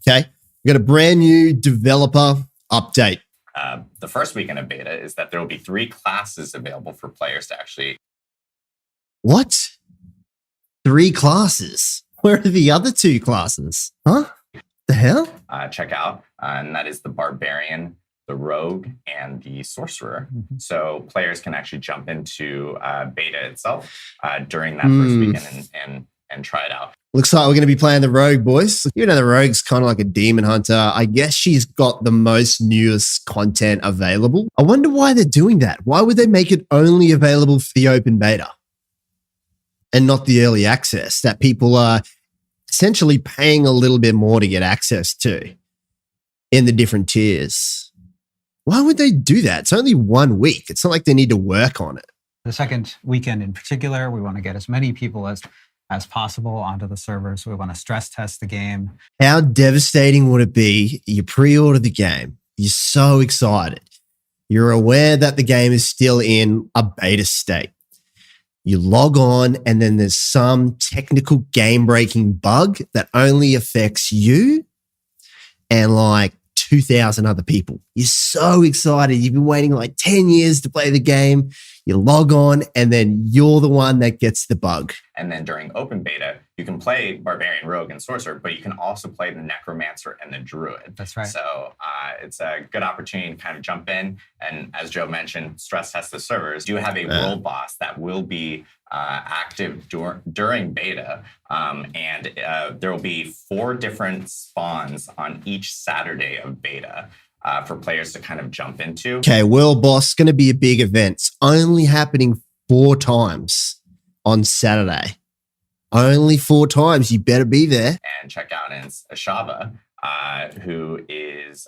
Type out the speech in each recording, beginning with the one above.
Okay. We got a brand new developer update. The first weekend of beta is that there will be 3 classes available for players to actually... What? 3 classes? Where are the other 2 classes? Huh? The hell? Check out. And that is the Barbarian, the Rogue, and the Sorcerer. So players can actually jump into beta itself during that first weekend and try it out. Looks like we're going to be playing the Rogue, boys. You know, the Rogue's kind of like a demon hunter. I guess she's got the most newest content available. I wonder why they're doing that. Why would they make it only available for the open beta and not the early access that people are essentially paying a little bit more to get access to in the different tiers? Why would they do that? It's only 1 week. It's not like they need to work on it. The second weekend in particular, we want to get as many people as possible onto the servers. We want to stress test the game. How devastating would it be? You pre-order the game. You're so excited. You're aware that the game is still in a beta state. You log on and then there's some technical game-breaking bug that only affects you and like 2,000 other people. You're so excited. You've been waiting like 10 years to play the game. You log on and then you're the one that gets the bug. And then during open beta, you can play Barbarian, Rogue, and Sorcerer, but you can also play the Necromancer and the Druid. That's right. So it's a good opportunity to kind of jump in. And as Joe mentioned, stress test the servers. You have a world boss that will be active during beta. And there will be 4 different spawns on each Saturday of beta. For players to kind of jump into. Okay, World Boss is going to be a big event. It's only happening 4 times on Saturday. Only 4 times. You better be there. And check out Ashava, who is,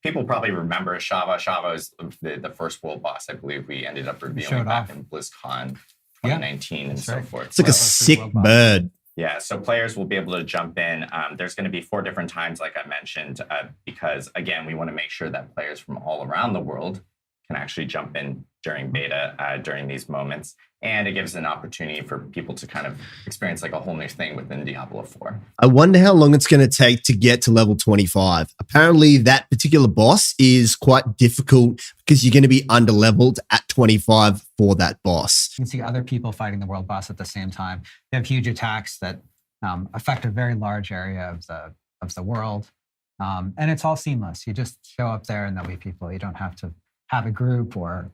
people probably remember Ashava. Ashava is the first World Boss, I believe we ended up revealing back in BlizzCon 2019 and so forth. It's like a sick bird. Yeah, so players will be able to jump in. There's going to be 4 different times, like I mentioned, because, again, we want to make sure that players from all around the world can actually jump in during beta during these moments. And it gives an opportunity for people to kind of experience like a whole new thing within Diablo IV. I wonder how long it's going to take to get to level 25. Apparently, that particular boss is quite difficult because you're going to be under-leveled at 25 for that boss. You can see other people fighting the world boss at the same time. They have huge attacks that affect a very large area of the world. And it's all seamless. You just show up there and there'll be people. You don't have to have a group or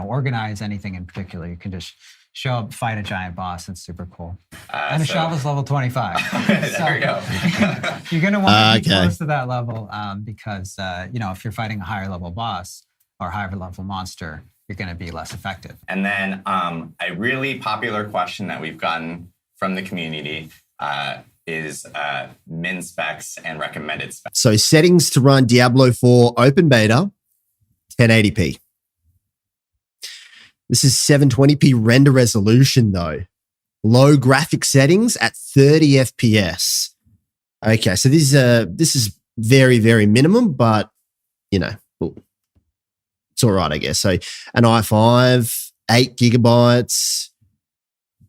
organize anything in particular. You can just show up, fight a giant boss. It's super cool. And Ashava's level 25. There we go. You're going to want to be close to that level because, if you're fighting a higher level boss or higher level monster, you're going to be less effective. And then a really popular question that we've gotten from the community is min specs and recommended specs. So settings to run Diablo 4 open beta, 1080p. This is 720p render resolution though. Low graphic settings at 30 FPS. Okay, so this is very, very minimum, but it's all right, I guess. So an i5, 8 gigabytes,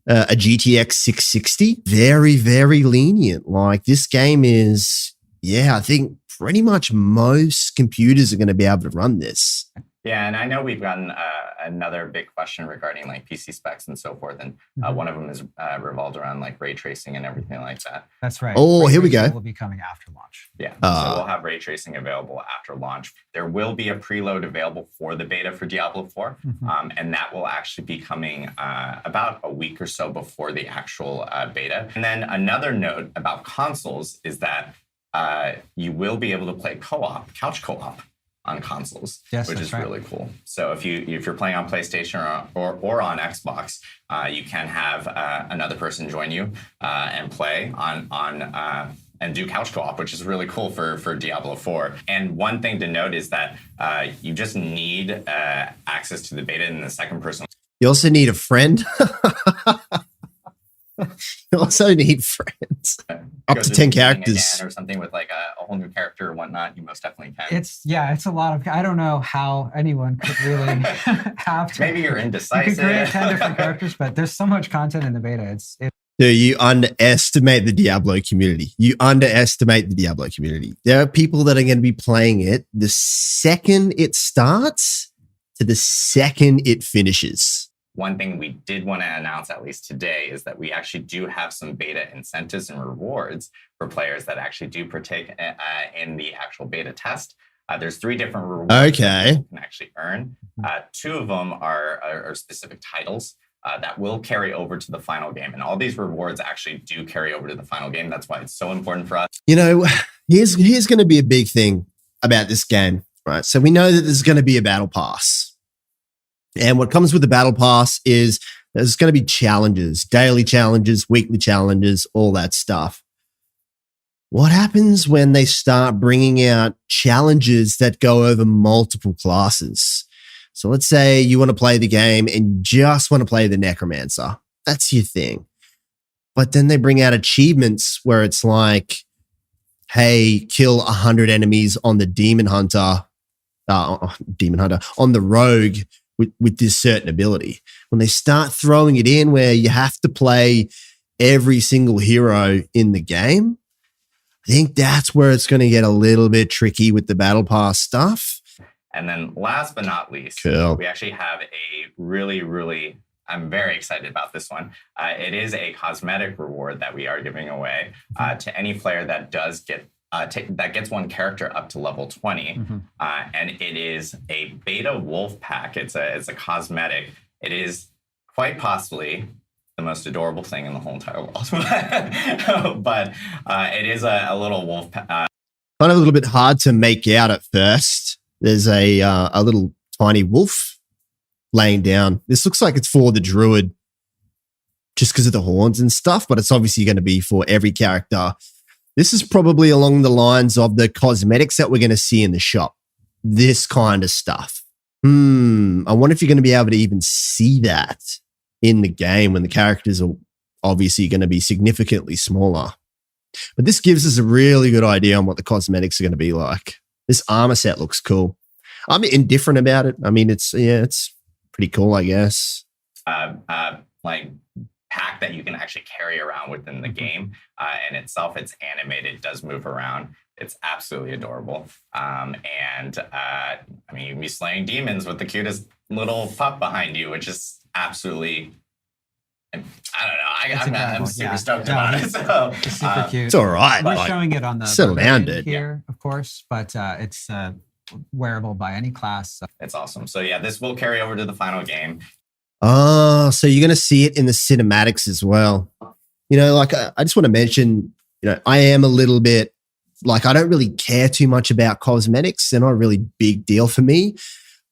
a GTX 660, very, very lenient. Like this game is, I think pretty much most computers are going to be able to run this. Yeah, and I know we've gotten another big question regarding like PC specs and so forth, and one of them is revolved around like ray tracing and everything like that. That's right. Oh, here we go. Will be coming after launch. Yeah, so we'll have ray tracing available after launch. There will be a preload available for the beta for Diablo 4, and that will actually be coming about a week or so before the actual beta. And then another note about consoles is that you will be able to play couch co-op on consoles, which is really cool. So if you're playing on PlayStation or on Xbox, you can have another person join you and play on and do couch co-op, which is really cool for Diablo 4. And one thing to note is that you just need access to the beta in the second person. You also need a friend. You also need friends. Up to 10 characters. Or something with like a whole new character or whatnot, you most definitely can. It's a lot of, I don't know how anyone could really have to. Maybe you're indecisive. You could create 10 different characters, but there's so much content in the beta. Dude, you underestimate the Diablo community. You underestimate the Diablo community. There are people that are going to be playing it the second it starts to the second it finishes. One thing we did want to announce, at least today, is that we actually do have some beta incentives and rewards for players that actually do partake in the actual beta test. There's 3 different rewards that you can actually earn. 2 of them are specific titles that will carry over to the final game. And all these rewards actually do carry over to the final game. That's why it's so important for us. You know, here's going to be a big thing about this game, right? So we know that there's going to be a battle pass. And what comes with the battle pass is there's going to be challenges, daily challenges, weekly challenges, all that stuff. What happens when they start bringing out challenges that go over multiple classes? So let's say you want to play the game and you just want to play the Necromancer. That's your thing. But then they bring out achievements where it's like, hey, kill 100 enemies on the Demon Hunter, on the Rogue with this certain ability. When they start throwing it in where you have to play every single hero in the game, I think that's where it's going to get a little bit tricky with the Battle Pass stuff. And then last but not least, we actually have a really, I'm very excited about this one. It is a cosmetic reward that we are giving away to any player that does get that gets one character up to level 20. And it is a beta wolf pack. It's a cosmetic. It is quite possibly the most adorable thing in the whole entire world. But it is a little wolf. Kind of a little bit hard to make out at first. There's a little tiny wolf laying down. This looks like it's for the druid just because of the horns and stuff, but it's obviously going to be for every character. This is probably along the lines of the cosmetics that we're going to see in the shop. This kind of stuff. I wonder if you're going to be able to even see that in the game when the characters are obviously going to be significantly smaller. But this gives us a really good idea on what the cosmetics are going to be like. This armor set looks cool. I'm indifferent about it. I mean, it's pretty cool, I guess. Like pack that you can actually carry around within the game. And itself, it's animated, it does move around. It's absolutely adorable. I mean, you can be slaying demons with the cutest little pup behind you, which is absolutely, I don't know. I'm super stoked about it. So, it's super cute. It's all right. We're showing it on the surrounded here, of course, but it's wearable by any class. So. It's awesome. So yeah, this will carry over to the final game. Oh, so you're going to see it in the cinematics as well. You know, like I just want to mention, you know, I am a little bit like, I don't really care too much about cosmetics. They're not a really big deal for me,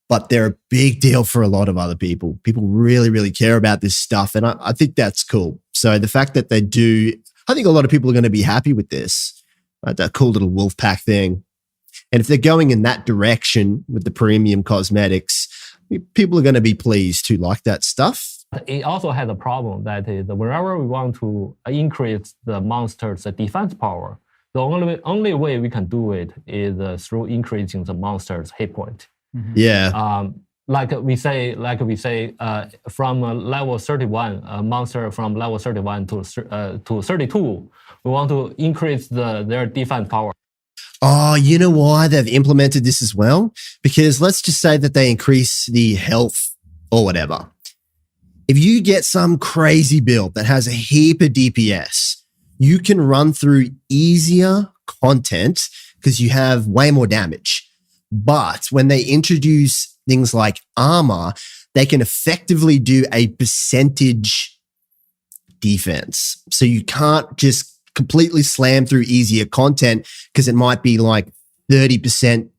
but they're a big deal for a lot of other people. People really, really care about this stuff. And I think that's cool. So the fact that they do, I think a lot of people are going to be happy with this, that cool little wolf pack thing. And if they're going in that direction with the premium cosmetics, people are going to be pleased to like that stuff. It also has a problem that is whenever we want to increase the monster's defense power, the only way we can do it is through increasing the monster's hit point. Yeah. Like we say, from level 31, a monster from level 31 to 32, we want to increase their defense power. Oh, you know why they've implemented this as well? Because let's just say that they increase the health or whatever. If you get some crazy build that has a heap of DPS, you can run through easier content because you have way more damage. But when they introduce things like armor, they can effectively do a percentage defense. So you can't just completely slam through easier content because it might be like 30%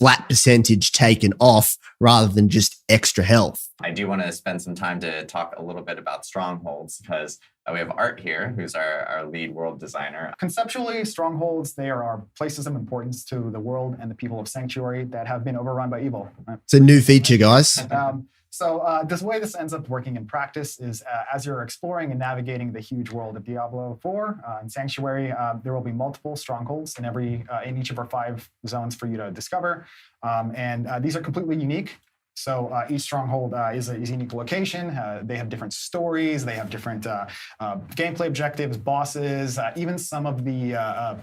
flat percentage taken off rather than just extra health. I do want to spend some time to talk a little bit about Strongholds because we have Art here, who's our lead world designer. Conceptually, Strongholds, they are places of importance to the world and the people of Sanctuary that have been overrun by evil. Right? It's a new feature, guys. So the way this ends up working in practice is as you're exploring and navigating the huge world of Diablo IV and Sanctuary, there will be multiple strongholds in each of our 5 zones for you to discover. And these are completely unique. So each stronghold is a unique location. They have different stories. They have different gameplay objectives, bosses. Even some of the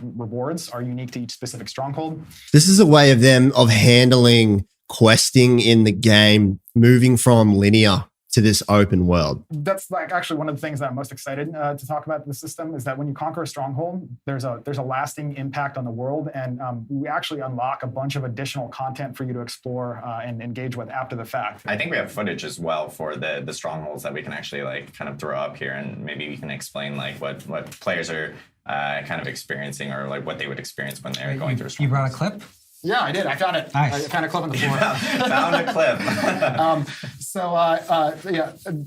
rewards are unique to each specific stronghold. This is a way of them of handling questing in the game, moving from linear to this open world. That's like actually one of the things that I'm most excited to talk about the system is that when you conquer a stronghold, there's a lasting impact on the world, and we actually unlock a bunch of additional content for you to explore and engage with after the fact. I think we have footage as well for the strongholds that we can actually like kind of throw up here, and maybe we can explain like what players are kind of experiencing, or like what they would experience when they're going through. You brought a clip? Yeah, I did. I found it. Nice. I found a clip on the floor. Found a clip.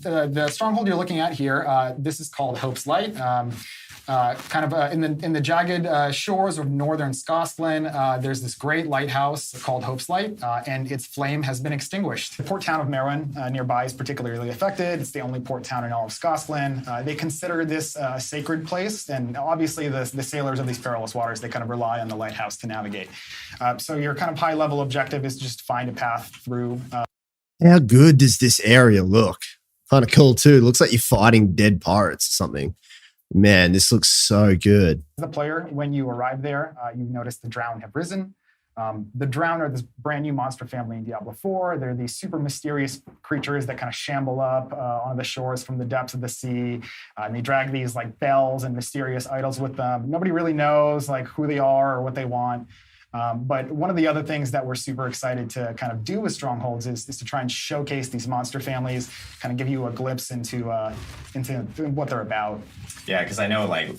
The stronghold you're looking at here, this is called Hope's Light. In the jagged shores of northern Scotland, there's this great lighthouse called Hope's Light, and its flame has been extinguished. The port town of Merwin nearby is particularly affected. It's the only port town in all of Scotland. They consider this a sacred place, and obviously the sailors of these perilous waters, they kind of rely on the lighthouse to navigate. So your kind of high-level objective is just to find a path through. How good does this area look? Kind of cool too. Looks like you're fighting dead pirates or something. Man, this looks so good. As a player, when you arrive there, you notice the Drowned have risen. The Drowned are this brand new monster family in Diablo IV. They're these super mysterious creatures that kind of shamble up on the shores from the depths of the sea. And they drag these like bells and mysterious idols with them. Nobody really knows like who they are or what they want. But one of the other things that we're super excited to kind of do with Strongholds is to try and showcase these monster families, kind of give you a glimpse into what they're about. Yeah, because I know like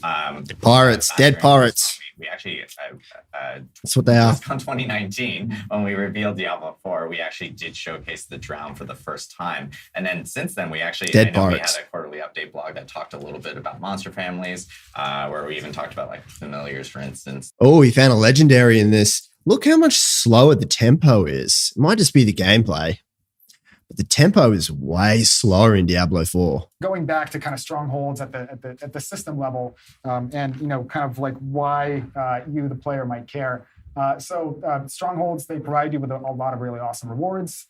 pirates, dead pirates. We actually that's what they are. On 2019, when we revealed Diablo IV, we actually did showcase the Drown for the first time, and then since then we actually dead I know pirates. We had a quarterly update blog that talked a little bit about monster families, where we even talked about like familiars, for instance. Oh, we found a legendary in this. Look how much slower the tempo is. It might just be the gameplay, but the tempo is way slower in Diablo 4. Going back to kind of Strongholds at the system level, and kind of like why you, the player, might care. Strongholds, they provide you with a lot of really awesome rewards.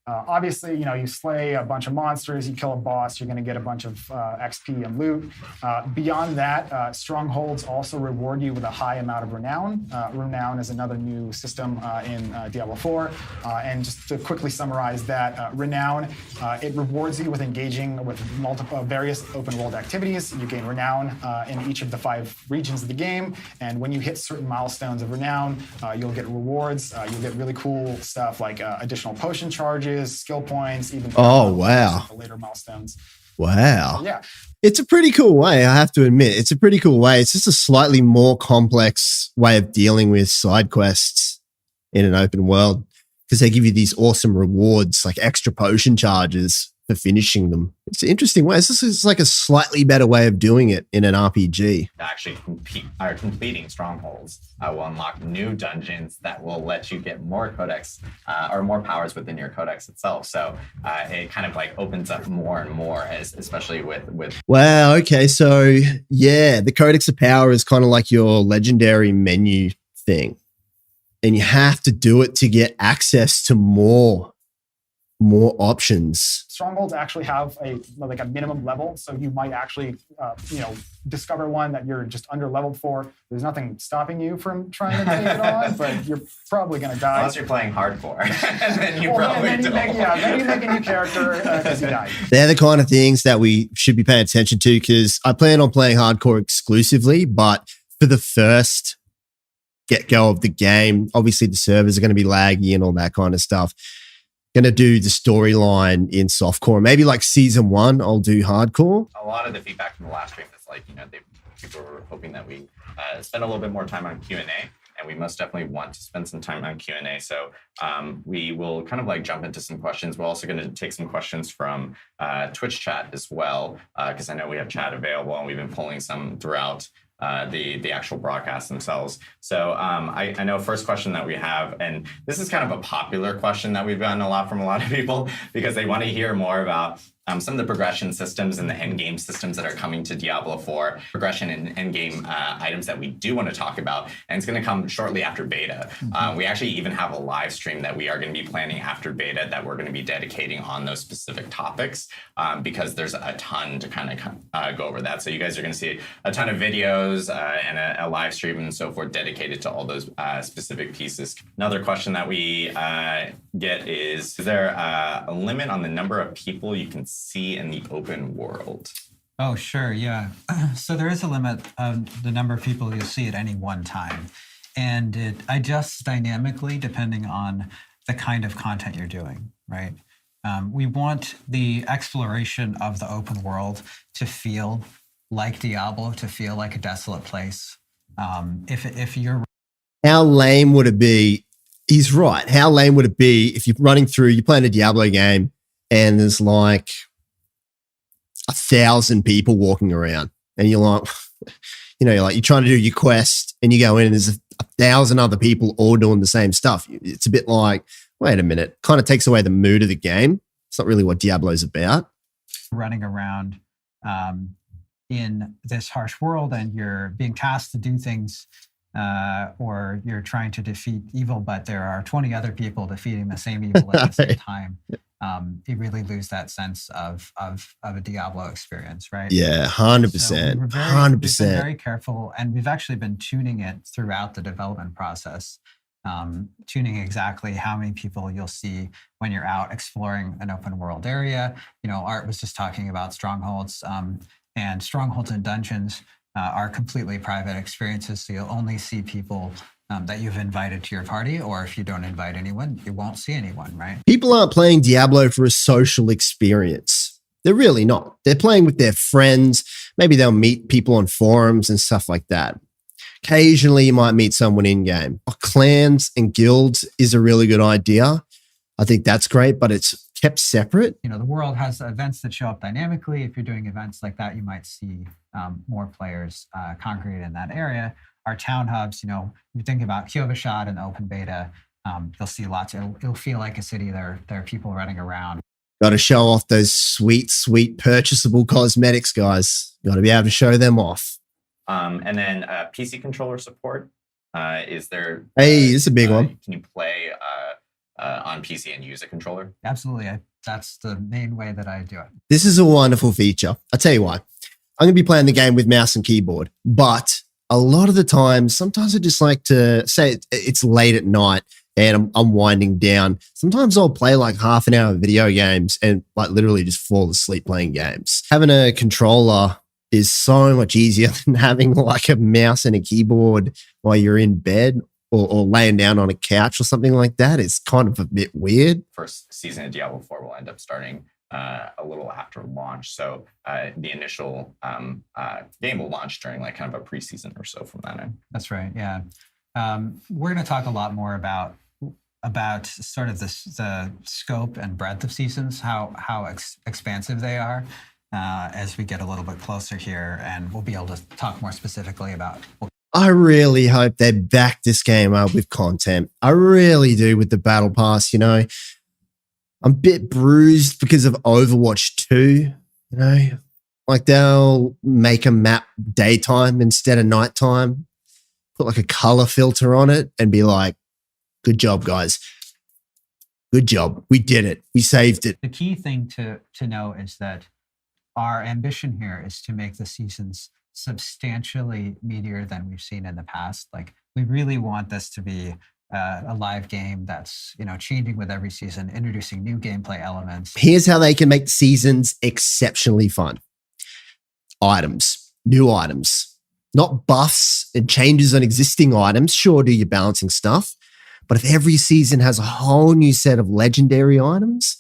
Obviously, you slay a bunch of monsters, you kill a boss, you're going to get a bunch of XP and loot. Beyond that, Strongholds also reward you with a high amount of Renown. Renown is another new system in Diablo 4. And just to quickly summarize that, Renown, it rewards you with engaging with various open world activities. You gain Renown in each of the 5 regions of the game. And when you hit certain milestones of Renown, you'll get rewards. You'll get really cool stuff like additional potion charges, skill points, even wow, the later milestones. Wow. Yeah. It's a pretty cool way, I have to admit. It's a pretty cool way. It's just a slightly more complex way of dealing with side quests in an open world, because they give you these awesome rewards, like extra potion charges for finishing them. It's an interesting way. This is like a slightly better way of doing it in an RPG. Actually completing Strongholds will unlock new dungeons that will let you get more codex or more powers within your codex itself. So it kind of like opens up more and more, especially with. Wow. Okay. So yeah, the Codex of Power is kind of like your legendary menu thing, and you have to do it to get access to more options. Strongholds actually have a minimum level, so you might actually discover one that you're just under leveled for. There's nothing stopping you from trying to take it on, but you're probably going to die. Unless you're playing hardcore, and then you probably don't. Then you make a new character because you die. They're the kind of things that we should be paying attention to, because I plan on playing hardcore exclusively, but for the first get-go of the game, obviously the servers are going to be laggy and all that kind of stuff. Going to do the storyline in softcore. Maybe like season 1, I'll do hardcore. A lot of the feedback from the last stream is like, people were hoping that we spend a little bit more time on Q&A, and we most definitely want to spend some time on Q&A. So we will kind of like jump into some questions. We're also going to take some questions from Twitch chat as well, because I know we have chat available, and we've been pulling some throughout the actual broadcasts themselves. So I know first question that we have, and this is kind of a popular question that we've gotten a lot from a lot of people, because they want to hear more about some of the progression systems and the end game systems that are coming to Diablo 4, progression and end game items that we do want to talk about, and it's going to come shortly after beta. We actually even have a live stream that we are going to be planning after beta that we're going to be dedicating on those specific topics because there's a ton to kind of go over that. So you guys are going to see a ton of videos and a live stream and so forth dedicated to all those specific pieces. Another question that we get is there a limit on the number of people you can see in the open world? Oh, sure. Yeah. So there is a limit of the number of people you'll see at any one time. And it adjusts dynamically depending on the kind of content you're doing, right? We want the exploration of the open world to feel like Diablo, to feel like a desolate place. If you're... How lame would it be? He's right. How lame would it be if you're playing a Diablo game and there's like 1,000 people walking around and you're like, you're trying to do your quest and you go in and there's 1,000 other people all doing the same stuff. It's a bit like, wait a minute, kind of takes away the mood of the game. It's not really what Diablo's about. Running around in this harsh world and you're being tasked to do things or you're trying to defeat evil, but there are 20 other people defeating the same evil at the same time. You really lose that sense of a Diablo experience, right? Yeah, 100%. So 100%. We've been very careful, and we've actually been tuning it throughout the development process, tuning exactly how many people you'll see when you're out exploring an open world area. Art was just talking about Strongholds, and Strongholds and dungeons are completely private experiences. So you'll only see people that you've invited to your party, or if you don't invite anyone, you won't see anyone, right? People aren't playing Diablo for a social experience. They're really not. They're playing with their friends. Maybe they'll meet people on forums and stuff like that. Occasionally, you might meet someone in-game. Clans and guilds is a really good idea. I think that's great, but it's kept separate. The world has events that show up dynamically. If you're doing events like that, you might see more players congregate in that area. Our town hubs, if you think about Kyovashad and open beta, you'll see lots. It'll feel like a city. There are people running around. Got to show off those sweet, sweet purchasable cosmetics, guys. Got to be able to show them off. And then PC controller support. Is there? Hey, this is a big one. Can you play on PC and use a controller? Absolutely. That's the main way that I do it. This is a wonderful feature. I'll tell you why. I'm going to be playing the game with mouse and keyboard, but a lot of the time, sometimes I just like to say it's late at night and I'm winding down. Sometimes I'll play like half an hour of video games and like literally just fall asleep playing games. Having a controller is so much easier than having like a mouse and a keyboard while you're in bed or laying down on a couch or something like that. It's kind of a bit weird. First season of Diablo 4 will end up starting a little after launch. So the initial game will launch during like kind of a preseason or so from that end. That's right. Yeah. We're going to talk a lot more about sort of the scope and breadth of seasons, how expansive they are as we get a little bit closer here, and we'll be able to talk more specifically about. I really hope they back this game up with content. I really do with the Battle Pass, I'm a bit bruised because of Overwatch 2, like they'll make a map daytime instead of nighttime, put like a color filter on it and be like, good job, guys. Good job. We did it. We saved it. The key thing to know is that our ambition here is to make the seasons substantially meatier than we've seen in the past. Like, we really want this to be a live game that's changing with every season, introducing new gameplay elements. Here's how they can make seasons exceptionally fun. Items, new items, not buffs and changes on existing items. Sure, do your balancing stuff, but if every season has a whole new set of legendary items,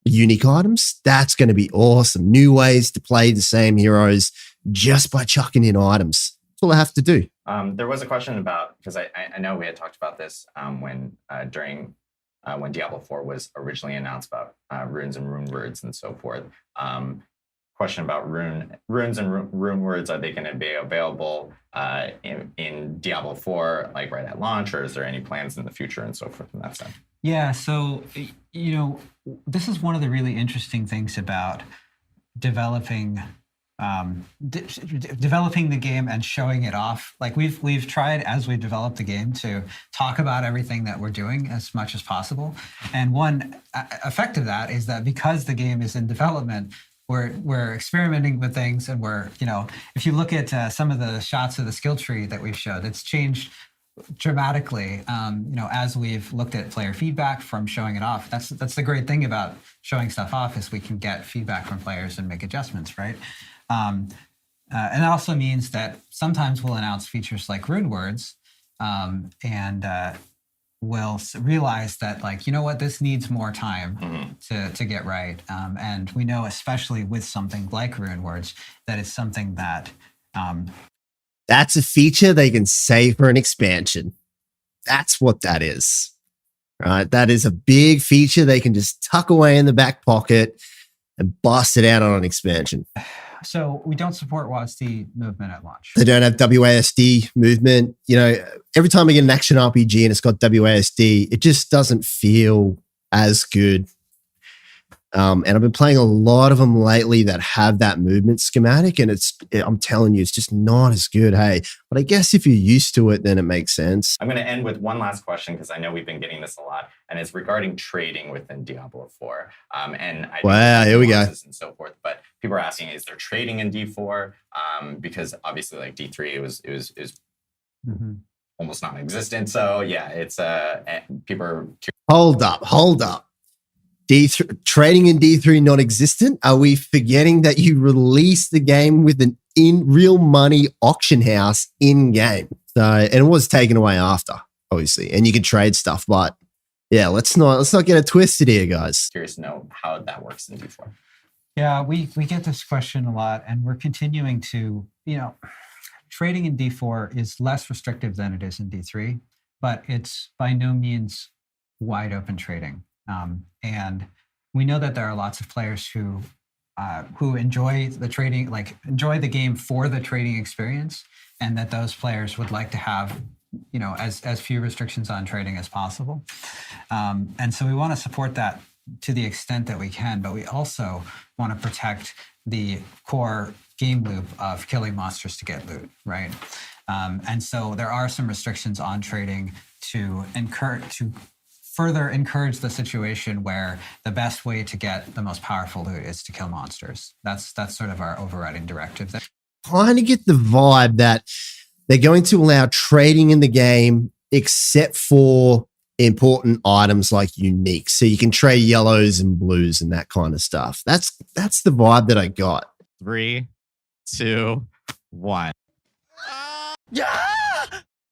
unique items, that's going to be awesome. New ways to play the same heroes just by chucking in items. That's all I have to do. There was a question about, because I know we had talked about this when Diablo 4 was originally announced about runes and rune words and so forth. Question about runes and rune words. Are they going to be available in Diablo 4 like right at launch, or is there any plans in the future and so forth in that sense? Yeah, so this is one of the really interesting things about developing developing the game and showing it off. Like we've tried as we developed the game to talk about everything that we're doing as much as possible. And one effect of that is that because the game is in development, we're experimenting with things, and if you look at some of the shots of the skill tree that we've showed, it's changed dramatically. As we've looked at player feedback from showing it off. That's the great thing about showing stuff off, is we can get feedback from players and make adjustments, right? And that also means that sometimes we'll announce features like rune words, and we'll realize that, like, you know what, this needs more time to get right. And we know, especially with something like rune words, that it's something that that's a feature they can save for an expansion. That's what that is. Right? That is a big feature they can just tuck away in the back pocket and bust it out on an expansion. So we don't support WASD movement at launch. They don't have WASD movement. Every time I get an action RPG and it's got WASD, it just doesn't feel as good. And I've been playing a lot of them lately that have that movement schematic, and I'm telling you, it's just not as good. Hey, but I guess if you're used to it, then it makes sense. I'm going to end with one last question, because I know we've been getting this a lot, and it's regarding trading within Diablo 4. Wow, here we go. And so forth. But people are asking, is there trading in D4? Because obviously, like D3, it was almost non-existent. So yeah, it's people are Hold up. Trading in D3 non-existent? Are we forgetting that you released the game with an in real money auction house in game? So, and it was taken away after, obviously, and you can trade stuff. But yeah, let's not get it twisted here, guys. curious to know how that works in D4. Yeah, we get this question a lot, and we're continuing to, trading in D4 is less restrictive than it is in D3, but it's by no means wide open trading. And we know that there are lots of players who enjoy the trading, like enjoy the game for the trading experience, and that those players would like to have, as few restrictions on trading as possible. And so we want to support that to the extent that we can, but we also want to protect the core game loop of killing monsters to get loot, right? And so there are some restrictions on trading to further encourage the situation where the best way to get the most powerful loot is to kill monsters. That's sort of our overriding directive. Kind of get the vibe that they're going to allow trading in the game, except for important items like unique. So you can trade yellows and blues and that kind of stuff. That's the vibe that I got. 3, 2, 1. Yeah!